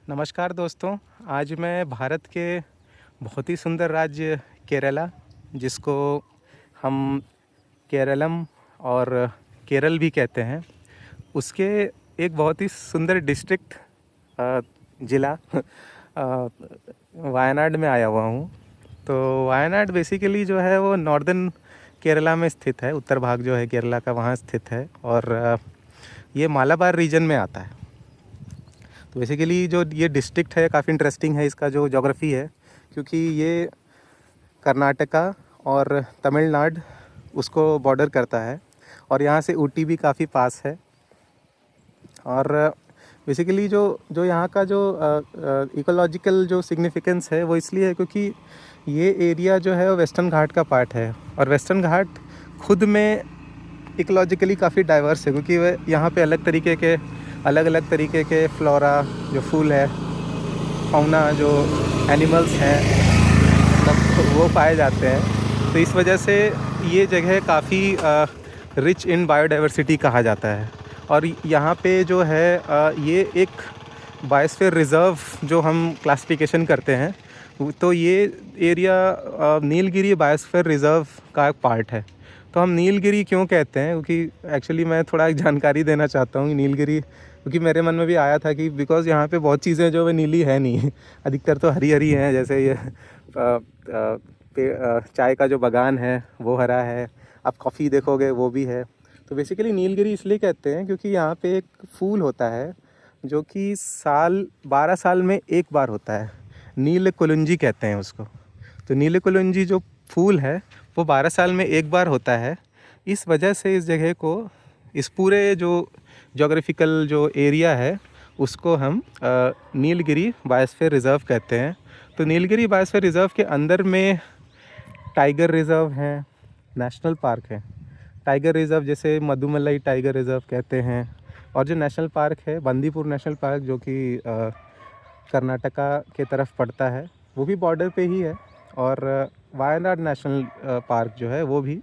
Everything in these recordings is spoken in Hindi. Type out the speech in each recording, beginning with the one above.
नमस्कार दोस्तों। आज मैं भारत के बहुत ही सुंदर राज्य केरला, जिसको हम केरलम और केरल भी कहते हैं, उसके एक बहुत ही सुंदर डिस्ट्रिक्ट ज़िला वायनाड में आया हुआ हूँ। तो वायनाड बेसिकली जो है वो नॉर्दर्न केरला में स्थित है। उत्तर भाग जो है केरला का वहाँ स्थित है और ये मालाबार रीजन में आता है। तो बेसिकली जो ये डिस्ट्रिक्ट है काफ़ी इंटरेस्टिंग है, इसका जो ज्योग्राफी है, क्योंकि ये कर्नाटका और तमिलनाडु उसको बॉर्डर करता है और यहाँ से ऊटी भी काफ़ी पास है। और बेसिकली जो जो यहाँ का जो इकोलॉजिकल जो सिग्निफिकेंस है वो इसलिए है क्योंकि ये एरिया जो है वो वेस्टर्न घाट का पार्ट है और वेस्टर्न घाट खुद में इकोलॉजिकली काफ़ी डाइवर्स है, क्योंकि वह यहाँ पे अलग अलग तरीके के फ्लोरा जो फूल है, फौना जो एनिमल्स हैं, मतलब वो पाए जाते हैं। तो इस वजह से ये जगह काफ़ी रिच इन बायोडाइवर्सिटी कहा जाता है। और यहाँ पे जो है ये एक बायोस्फीयर रिज़र्व जो हम क्लासिफिकेशन करते हैं, तो ये एरिया नीलगिरी बायोस्फीयर रिज़र्व का एक पार्ट है। तो हम नीलगिरी क्यों कहते हैं, क्योंकि एक्चुअली मैं थोड़ा एक जानकारी देना चाहता हूँ नीलगिरी, क्योंकि मेरे मन में भी आया था कि बिकॉज़ यहाँ पे बहुत चीज़ें जो वे नीली है नहीं, अधिकतर तो हरी हरी हैं। जैसे ये चाय का जो बागान है वो हरा है, आप कॉफ़ी देखोगे वो भी है। तो बेसिकली नीलगिरी इसलिए कहते हैं क्योंकि यहाँ पे एक फूल होता है जो कि 12 साल में एक बार होता है। नील कुलुंजी कहते हैं उसको। तो नील कुलुंजी जो फूल है वो 12 साल में एक बार होता है। इस वजह से इस जगह को, इस पूरे जो जोग्राफिकल जो एरिया है उसको हम नीलगिरी बायोस्फीयर रिज़र्व कहते हैं। तो नीलगिरी बायोस्फीयर रिज़र्व के अंदर में टाइगर रिज़र्व हैं, नेशनल पार्क है। टाइगर रिज़र्व जैसे मधुमलाई टाइगर रिज़र्व कहते हैं, और जो नेशनल पार्क है बंदीपुर नेशनल पार्क, जो कि कर्नाटका के तरफ पड़ता है, वो भी बॉर्डर पे ही है। और वायनाड नेशनल पार्क जो है वो भी,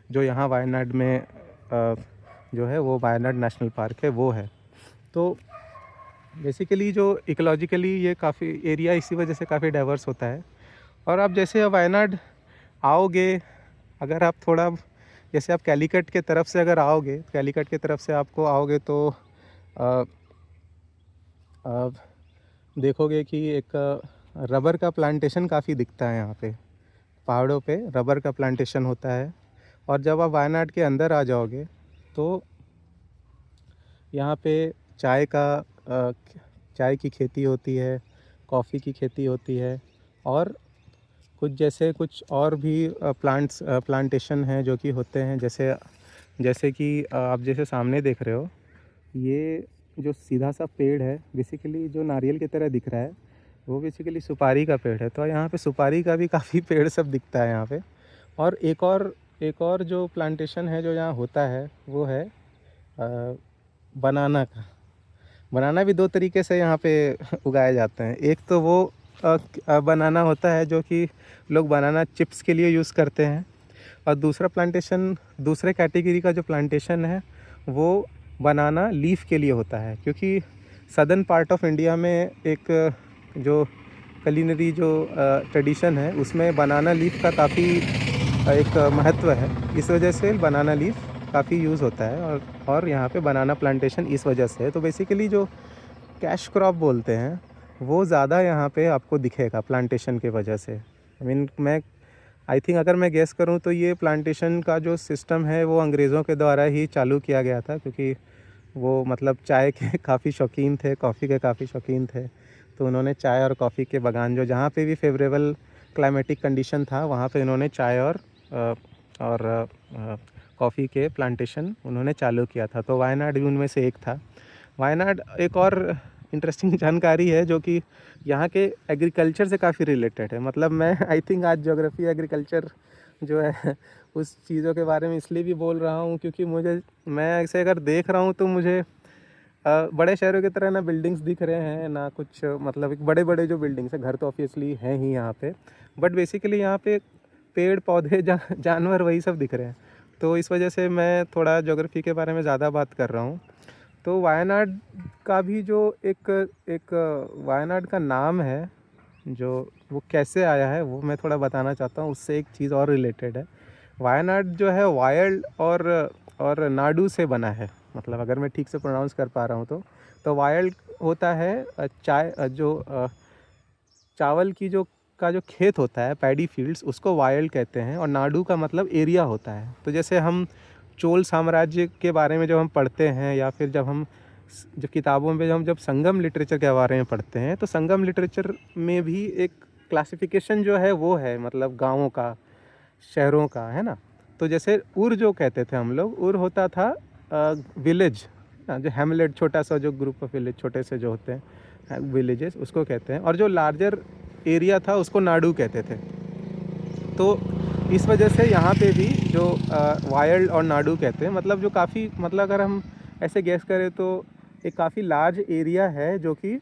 जो यहाँ वायनाड में जो है वो वायनाड नेशनल पार्क है वो है। तो बेसिकली जो इकोलॉजिकली ये काफ़ी एरिया इसी वजह से काफ़ी डाइवर्स होता है। और आप जैसे वायनाड आओगे, अगर आप थोड़ा जैसे आप कैलीकट के तरफ से अगर आओगे, कैलीकट के तरफ से आपको आओगे तो आ, आ, देखोगे कि एक रबर का प्लांटेशन काफ़ी दिखता है यहाँ पे। पहाड़ों पे रबर का प्लांटेशन होता है। और जब आप वायनाड के अंदर आ जाओगे तो यहाँ पे चाय का चाय की खेती होती है, कॉफ़ी की खेती होती है, और कुछ और भी प्लांटेशन हैं जो कि होते हैं। जैसे जैसे कि आप जैसे सामने देख रहे हो, ये जो सीधा सा पेड़ है बेसिकली जो नारियल की तरह दिख रहा है, वो बेसिकली सुपारी का पेड़ है। तो यहाँ पे सुपारी का भी काफ़ी पेड़ सब दिखता है यहाँ पे। और एक और जो प्लांटेशन है जो यहाँ होता है वो है बनाना का। बनाना भी दो तरीके से यहाँ पे उगाए जाते हैं। एक तो वो बनाना होता है जो कि लोग बनाना चिप्स के लिए यूज़ करते हैं, और दूसरा प्लांटेशन, दूसरे कैटेगरी का जो प्लांटेशन है वो बनाना लीफ के लिए होता है। क्योंकि सदर्न पार्ट ऑफ इंडिया में एक जो कलिनरी जो ट्रेडिशन है उसमें बनाना लीफ का काफ़ी एक महत्व है। इस वजह से बनाना लीफ काफ़ी यूज़ होता है, और यहाँ पे बनाना प्लांटेशन इस वजह से है। तो बेसिकली जो कैश क्रॉप बोलते हैं वो ज़्यादा यहाँ पे आपको दिखेगा प्लांटेशन के वजह से। मैं आई थिंक अगर मैं गेस करूँ तो ये प्लांटेशन का जो सिस्टम है वो अंग्रेज़ों के द्वारा ही चालू किया गया था, क्योंकि वो मतलब चाय के काफ़ी शौकीन थे, कॉफ़ी के काफ़ी शौकीन थे। तो उन्होंने चाय और कॉफ़ी के बागान जो जहाँ पे भी फेवरेबल क्लाइमेटिक कंडीशन था वहाँ पे इन्होंने चाय और कॉफ़ी के प्लांटेशन उन्होंने चालू किया था। तो वायनाड भी उनमें से एक था। वायनाड एक और इंटरेस्टिंग जानकारी है जो कि यहाँ के एग्रीकल्चर से काफ़ी रिलेटेड है। मतलब मैं आई थिंक आज ज्योग्राफी एग्रीकल्चर जो है उस चीज़ों के बारे में इसलिए भी बोल रहा हूँ क्योंकि मैं ऐसे अगर देख रहा हूँ तो मुझे बड़े शहरों की तरह ना बिल्डिंग्स दिख रहे हैं ना कुछ, मतलब एक बड़े बड़े जो बिल्डिंग्स है, घर तो ऑब्वियसली हैं ही यहाँ पे, बट बेसिकली यहाँ पे पेड़ पौधे जानवर वही सब दिख रहे हैं। तो इस वजह से मैं थोड़ा ज्योग्राफी के बारे में ज़्यादा बात कर रहा हूँ। तो वायनाड का भी जो एक एक वायनाड का नाम है, जो वो कैसे आया है वो मैं थोड़ा बताना चाहता हूँ। उससे एक चीज़ और रिलेटेड है। वायनाड जो है वायल्ड और नाडू से बना है, मतलब अगर मैं ठीक से प्रोनाउंस कर पा रहा हूँ तो वायल्ड होता है चावल की जो खेत होता है, पैडी फील्ड्स, उसको वायल्ड कहते हैं। और नाडू का मतलब एरिया होता है। तो जैसे हम चोल साम्राज्य के बारे में जब हम पढ़ते हैं, या फिर जब किताबों में जब संगम लिटरेचर के बारे में पढ़ते हैं, तो संगम लिटरेचर में भी एक क्लासिफिकेशन जो है वो है, मतलब गाँवों का, शहरों का, है ना। तो जैसे उर जो कहते थे हम लोग, उर होता था विलेज, जो हैमलेट, छोटा सा जो ग्रुप ऑफ विलेज, छोटे से जो होते हैं विलेजेस, उसको कहते हैं। और जो लार्जर एरिया था उसको नाडू कहते थे। तो इस वजह से यहाँ पे भी जो वायल्ड और नाडू कहते हैं, मतलब जो काफ़ी, मतलब अगर हम ऐसे गैस करें तो एक काफ़ी लार्ज एरिया है जो कि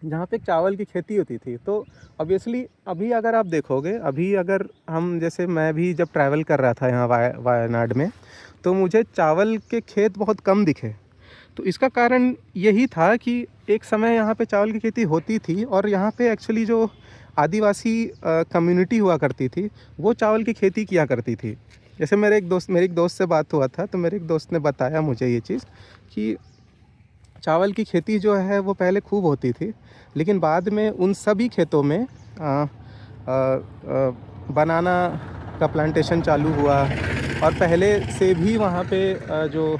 जहाँ पे चावल की खेती होती थी। तो ऑब्वियसली अभी अगर आप देखोगे, अभी अगर हम, जैसे मैं भी जब ट्रैवल कर रहा था यहाँ वायनाड में, तो मुझे चावल के खेत बहुत कम दिखे। तो इसका कारण यही था कि एक समय यहाँ पे चावल की खेती होती थी, और यहाँ पे एक्चुअली जो आदिवासी कम्युनिटी हुआ करती थी, वो चावल की खेती किया करती थी। जैसे मेरे एक दोस्त से बात हुआ था, तो मेरे एक दोस्त ने बताया मुझे ये चीज़ कि चावल की खेती जो है वो पहले खूब होती थी, लेकिन बाद में उन सभी खेतों में बनाना का प्लांटेशन चालू हुआ। और पहले से भी वहाँ पे जो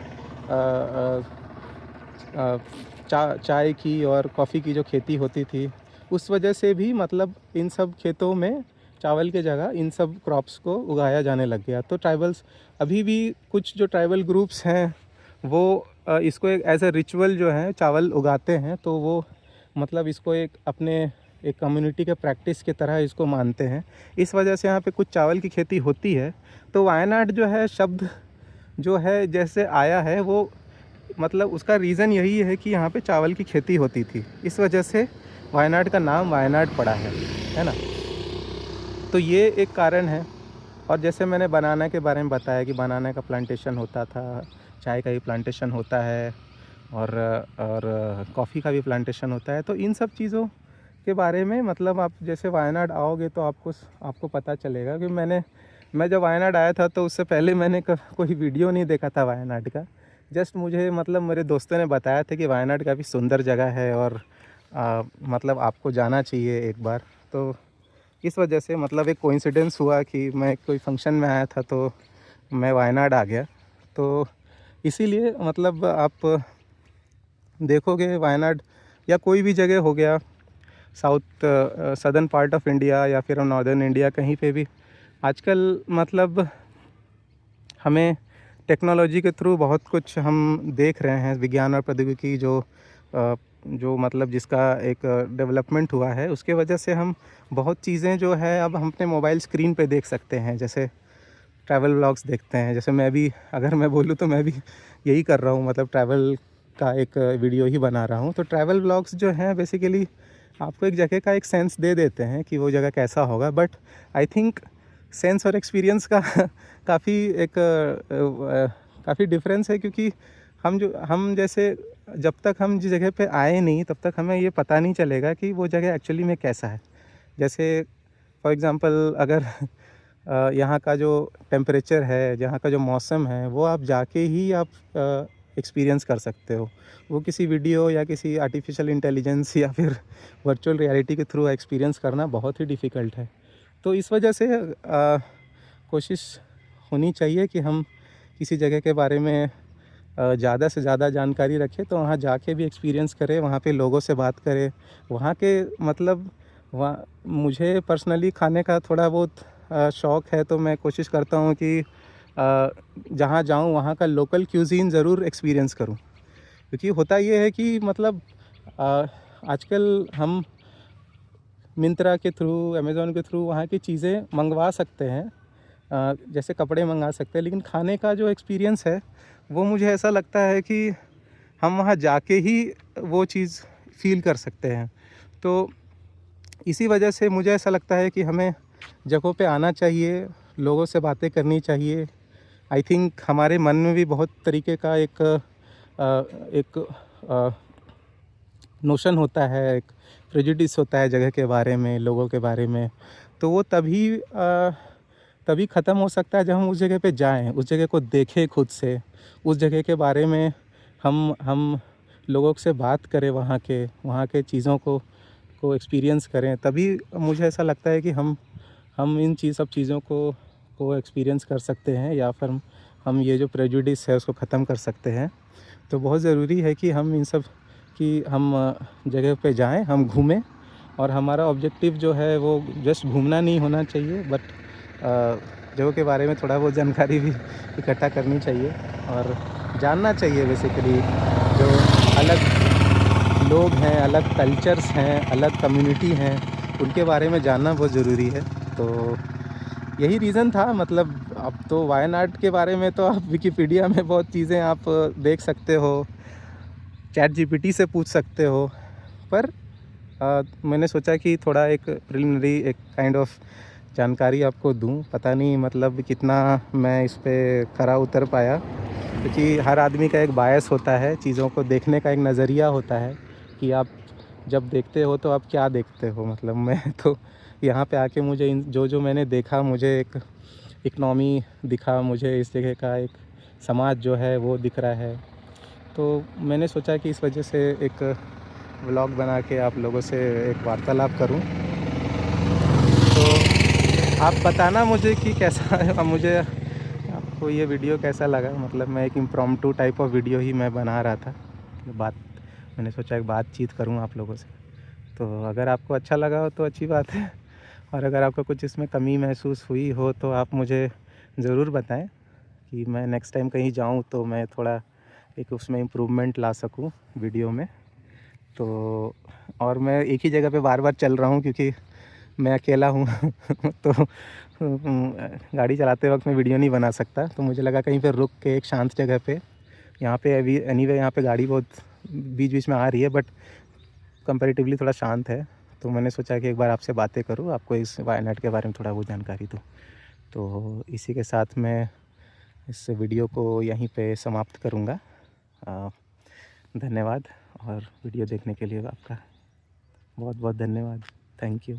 चाय की और कॉफ़ी की जो खेती होती थी, उस वजह से भी मतलब इन सब खेतों में चावल के जगह इन सब क्रॉप्स को उगाया जाने लग गया। तो ट्राइबल्स, अभी भी कुछ जो ट्राइबल ग्रुप्स हैं वो इसको एक एज ए रिचुअल जो है चावल उगाते हैं। तो वो मतलब इसको एक अपने एक कम्युनिटी के प्रैक्टिस की तरह इसको मानते हैं। इस वजह से यहाँ पे कुछ चावल की खेती होती है। तो वायनाड जो है शब्द जो है जैसे आया है, वो मतलब उसका रीज़न यही है कि यहाँ पे चावल की खेती होती थी, इस वजह से वायनाड का नाम वायनाड पड़ा है ना। तो ये एक कारण है। और जैसे मैंने बनाना के बारे में बताया कि बनाना का प्लांटेशन होता था, चाय का भी प्लांटेशन होता है, और कॉफ़ी का भी प्लांटेशन होता है। तो इन सब चीज़ों के बारे में मतलब आप जैसे वायनाड आओगे तो आपको पता चलेगा कि मैं जब वायनाड आया था तो उससे पहले मैंने कोई वीडियो नहीं देखा था वायनाड का। जस्ट मुझे मतलब मेरे दोस्तों ने बताया था कि वायनाड काफ़ी सुंदर जगह है, और मतलब आपको जाना चाहिए एक बार। तो इस वजह से मतलब एक कोइंसिडेंस हुआ कि मैं कोई फंक्शन में आया था तो मैं वायनाड आ गया। तो इसीलिए मतलब आप देखोगे वायनाड या कोई भी जगह हो गया, south southern part of India या फिर नॉर्दर्न इंडिया, कहीं पे भी आजकल मतलब हमें टेक्नोलॉजी के थ्रू बहुत कुछ हम देख रहे हैं। विज्ञान और प्रौद्योगिकी जो मतलब जिसका एक डेवलपमेंट हुआ है, उसके वजह से हम बहुत चीज़ें जो है अब हम अपने मोबाइल स्क्रीन पे देख सकते हैं। जैसे ट्रैवल व्लॉग्स देखते हैं, जैसे मैं भी, अगर मैं बोलूँ तो मैं भी यही कर रहा हूँ, मतलब ट्रैवल का एक वीडियो ही बना रहा हूँ। तो ट्रैवल व्लॉग्स जो हैं बेसिकली आपको एक जगह का एक सेंस दे देते हैं कि वो जगह कैसा होगा, बट आई थिंक सेंस और एक्सपीरियंस का काफ़ी डिफरेंस है। क्योंकि हम जैसे जब तक हम जिस जगह पे आए नहीं, तब तक हमें ये पता नहीं चलेगा कि वो जगह एक्चुअली में कैसा है। जैसे फॉर एग्ज़ाम्पल अगर यहाँ का जो टेम्परेचर है, यहाँ का जो मौसम है, वो आप जाके ही आप एक्सपीरियंस कर सकते हो। वो किसी वीडियो या किसी आर्टिफिशियल इंटेलिजेंस या फिर वर्चुअल रियलिटी के थ्रू एक्सपीरियंस करना बहुत ही डिफ़िकल्ट है। तो इस वजह से कोशिश होनी चाहिए कि हम किसी जगह के बारे में ज़्यादा से ज़्यादा जानकारी रखें, तो वहाँ जाके भी एक्सपीरियंस करें, वहाँ पे लोगों से बात करें। वहाँ के मतलब वहाँ मुझे पर्सनली खाने का थोड़ा बहुत शौक़ है, तो मैं कोशिश करता हूँ कि जहाँ जाऊँ वहाँ का लोकल क्यूज़ीन ज़रूर एक्सपीरियंस करूँ। क्योंकि होता ये है कि मतलब आजकल हम मिंत्रा के थ्रू, अमेज़ॉन के थ्रू वहाँ की चीज़ें मंगवा सकते हैं, जैसे कपड़े मंगा सकते हैं, लेकिन खाने का जो एक्सपीरियंस है वो मुझे ऐसा लगता है कि हम वहाँ जाके ही वो चीज़ फ़ील कर सकते हैं। तो इसी वजह से मुझे ऐसा लगता है कि हमें जगहों पे आना चाहिए, लोगों से बातें करनी चाहिए। आई थिंक हमारे मन में भी बहुत तरीके का एक एक नोशन होता है, एक प्रेजुडिस होता है जगह के बारे में, लोगों के बारे में, तो वो तभी ख़त्म हो सकता है जब हम उस जगह पे जाएं, उस जगह को देखें खुद से, उस जगह के बारे में हम लोगों से बात करें, वहाँ के चीज़ों को एक्सपीरियंस करें। तभी मुझे ऐसा लगता है कि हम इन सब चीज़ों को एक्सपीरियंस कर सकते हैं, या फिर हम ये जो प्रेजुडिस है उसको ख़त्म कर सकते हैं। तो बहुत ज़रूरी है कि हम इन सब कि हम जगह पे जाएं, हम घूमें, और हमारा ऑब्जेक्टिव जो है वो जस्ट घूमना नहीं होना चाहिए, बट जगह के बारे में थोड़ा बहुत जानकारी भी इकट्ठा करनी चाहिए और जानना चाहिए। बेसिकली जो अलग लोग हैं, अलग कल्चर्स हैं, अलग कम्युनिटी हैं, उनके बारे में जानना बहुत ज़रूरी है। तो यही रीज़न था। मतलब अब तो वायनाड के बारे में तो आप विकिपीडिया में बहुत चीज़ें आप देख सकते हो, चैट जीपीटी से पूछ सकते हो, पर मैंने सोचा कि थोड़ा एक प्रिलिमिनरी एक काइंड ऑफ जानकारी आपको दूं। पता नहीं मतलब कितना मैं इस पे खरा उतर पाया, क्योंकि हर आदमी का एक बायस होता है, चीज़ों को देखने का एक नज़रिया होता है कि आप जब देखते हो तो आप क्या देखते हो। मतलब मैं तो यहाँ पे आके मुझे जो मैंने देखा, मुझे एक इकनॉमी दिखा, मुझे इस जगह का एक समाज जो है वो दिख रहा है। तो मैंने सोचा कि इस वजह से एक व्लॉग बना के आप लोगों से एक वार्तालाप करूं। तो आप बताना मुझे कि कैसा मुझे आपको ये वीडियो कैसा लगा। मतलब मैं एक इम्प्रॉम्प्टू टाइप ऑफ वीडियो ही मैं बना रहा था, मैंने सोचा एक बातचीत करूं आप लोगों से। तो अगर आपको अच्छा लगा हो तो अच्छी बात है, और अगर आपको कुछ इसमें कमी महसूस हुई हो तो आप मुझे ज़रूर बताएं कि मैं नेक्स्ट टाइम कहीं जाऊं तो मैं थोड़ा एक उसमें इम्प्रूवमेंट ला सकूं वीडियो में। तो और मैं एक ही जगह पे बार बार चल रहा हूं क्योंकि मैं अकेला हूं तो गाड़ी चलाते वक्त मैं वीडियो नहीं बना सकता। तो मुझे लगा कहीं पे रुक के एक शांत जगह पे, यहाँ पे अभी एनीवे यहाँ पे गाड़ी बहुत बीच बीच में आ रही है, बट कंपैरेटिवली थोड़ा शांत है। तो मैंने सोचा कि एक बार आपसे बातें करूँ, आपको इस वायनाड के बारे में थोड़ा बहुत जानकारी दूँ। तो इसी के साथ मैं इस वीडियो को यहीं पे समाप्त करूँगा। धन्यवाद, और वीडियो देखने के लिए आपका बहुत बहुत धन्यवाद। Thank you.